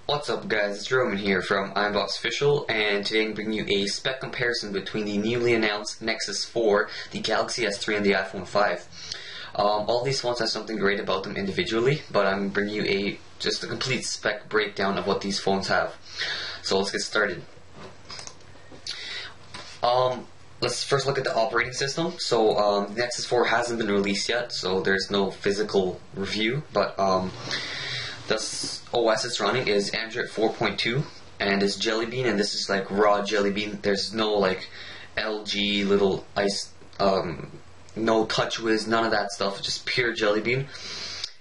What's up guys, it's Roman here from iUnboxOfficial, and today I'm bringing you a spec comparison between the newly announced Nexus 4, the Galaxy S3, and the iPhone 5. All these phones have something great about them individually, but I'm bringing you just a complete spec breakdown of what these phones have. So let's get started. Let's first look at the operating system. So the Nexus 4 hasn't been released yet, so there's no physical review, but the OS it's running is Android 4.2 and it's Jelly Bean, and this is like raw Jelly Bean. There's no like LG little ice, no TouchWiz, none of that stuff. It's just pure Jelly Bean,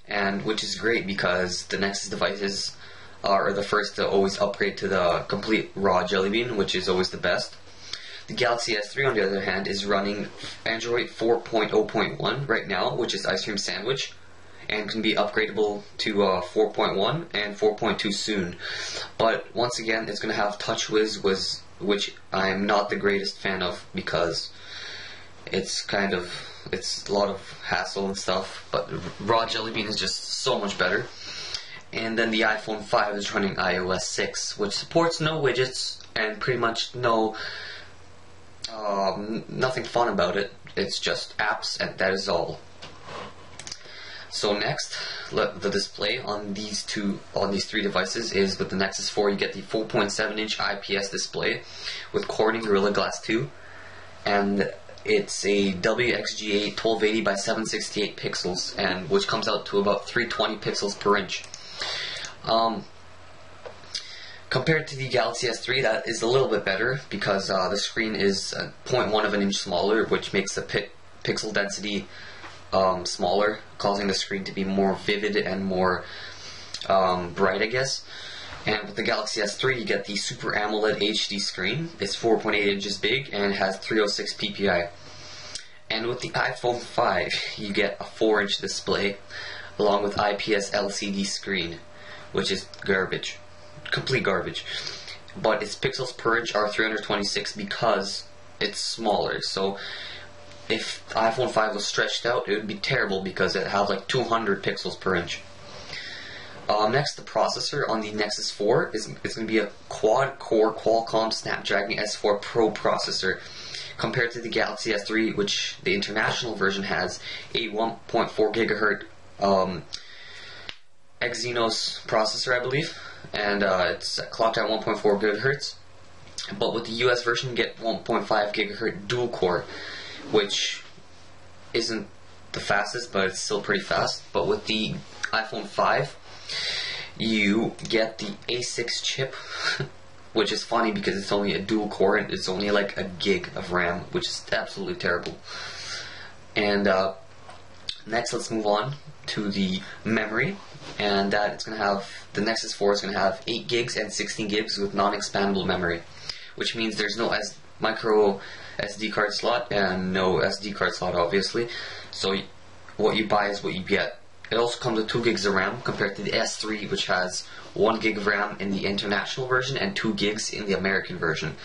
and which is great because the Nexus devices are the first to always upgrade to the complete raw Jelly Bean, which is always the best. The Galaxy S3 on the other hand is running Android 4.0.1 right now, which is Ice Cream Sandwich, and can be upgradable to 4.1 and 4.2 soon. But once again, it's going to have TouchWiz, which I'm not the greatest fan of because it's a lot of hassle and stuff. But raw Jelly Bean is just so much better. And then the iPhone 5 is running iOS 6, which supports no widgets and pretty much nothing fun about it. It's just apps, and that is all. So next, the display on these three devices is with the Nexus 4. You get the 4.7-inch IPS display with Corning Gorilla Glass 2, and it's a WXGA 1280 by 768 pixels, and which comes out to about 320 pixels per inch. Compared to the Galaxy S3, that is a little bit better because the screen is 0.1 of an inch smaller, which makes the pixel density smaller, causing the screen to be more vivid and more bright, I guess. And with the Galaxy S3, you get the Super AMOLED HD screen. It's 4.8 inches big and has 306 ppi. And with the iPhone 5, you get a 4-inch display along with IPS LCD screen, which is garbage, complete garbage. But its pixels per inch are 326 because it's smaller. So if iPhone 5 was stretched out, it would be terrible because it has like 200 pixels per inch. Next, the processor on the Nexus 4 is going to be a quad-core Qualcomm Snapdragon S4 Pro processor, compared to the Galaxy S3, which the international version has a 1.4 GHz Exynos processor, I believe, and it's clocked at 1.4 GHz. But with the US version, you get 1.5 GHz dual core, which isn't the fastest, but it's still pretty fast. But with the iPhone 5, you get the A6 chip, which is funny because it's only a dual core and it's only like a gig of RAM, which is absolutely terrible. And next, let's move on to the memory, and that it's going to have, the Nexus 4 is going to have 8 gigs and 16 gigs with non-expandable memory, which means there's no micro SD card slot and no SD card slot, obviously. So what you buy is what you get. It also comes with 2 gigs of RAM compared to the S3, which has 1 gig of RAM in the international version and 2 gigs in the American version.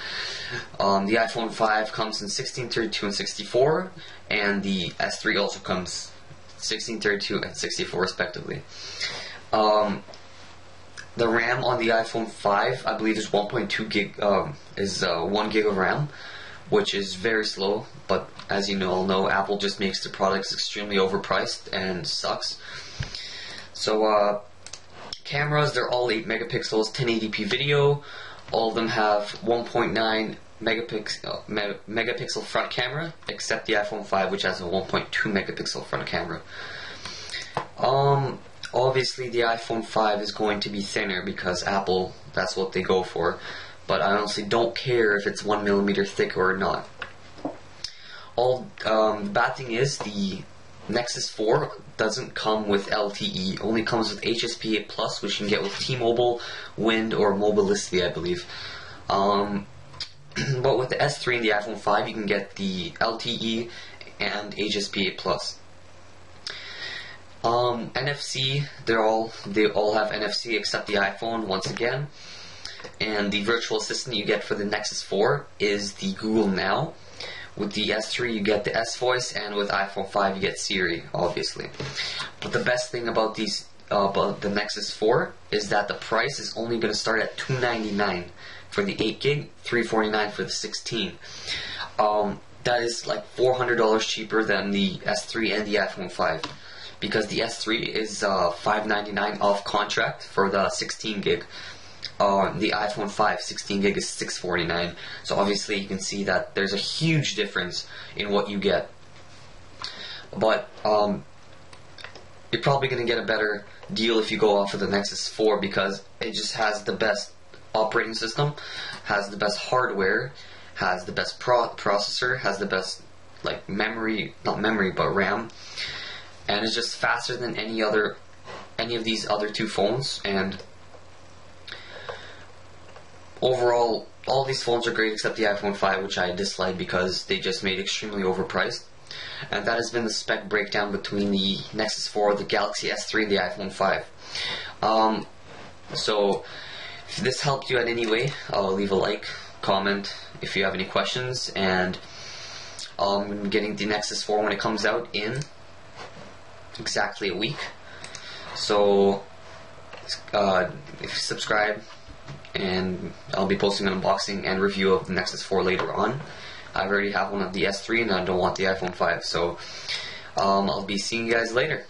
The iPhone 5 comes in 16, 32, and 64, and the S3 also comes 16, 32, and 64 respectively. The RAM on the iPhone 5, I believe, is 1.2 gig, 1 gig of RAM, which is very slow, but as you all know, Apple just makes their products extremely overpriced and sucks. So cameras, they're all 8 megapixels, 1080p video. All of them have 1.9 megapixel front camera, except the iPhone 5, which has a 1.2 megapixel front camera. Obviously the iPhone 5 is going to be thinner because Apple, that's what they go for. But I honestly don't care if it's 1 millimeter thicker or not. The bad thing is the Nexus 4 doesn't come with LTE, only comes with HSPA+, which you can get with T-Mobile, Wind, or Mobilicity, I believe. But with the S3 and the iPhone 5, you can get the LTE and HSPA+. NFC, they all have NFC except the iPhone once again. And the virtual assistant you get for the Nexus 4 is the Google Now. With the S3 you get the S Voice, and with iPhone 5 you get Siri, obviously. But the best thing about these about the Nexus 4 is that the price is only going to start at $299 for the 8 gig, $349 for the 16. That is like $400 cheaper than the S3 and the iPhone 5, because the S3 is $599 off contract for the 16 gig. The iPhone 5 16 gig is $649. So obviously you can see that there's a huge difference in what you get. But you're probably going to get a better deal if you go off of the Nexus 4, because it just has the best operating system, has the best hardware, has the best processor, has the best like memory, not memory but RAM, and it's just faster than any of these other two phones. And overall, all these phones are great except the iPhone 5, which I dislike because they just made extremely overpriced. And that has been the spec breakdown between the Nexus 4, the Galaxy S3, and the iPhone 5. So if this helped you in any way, leave a like, comment if you have any questions, and I'm getting the Nexus 4 when it comes out in exactly a week. So if you subscribe, and I'll be posting an unboxing and review of the Nexus 4 later on. I already have one of the S3 and I don't want the iPhone 5, so I'll be seeing you guys later.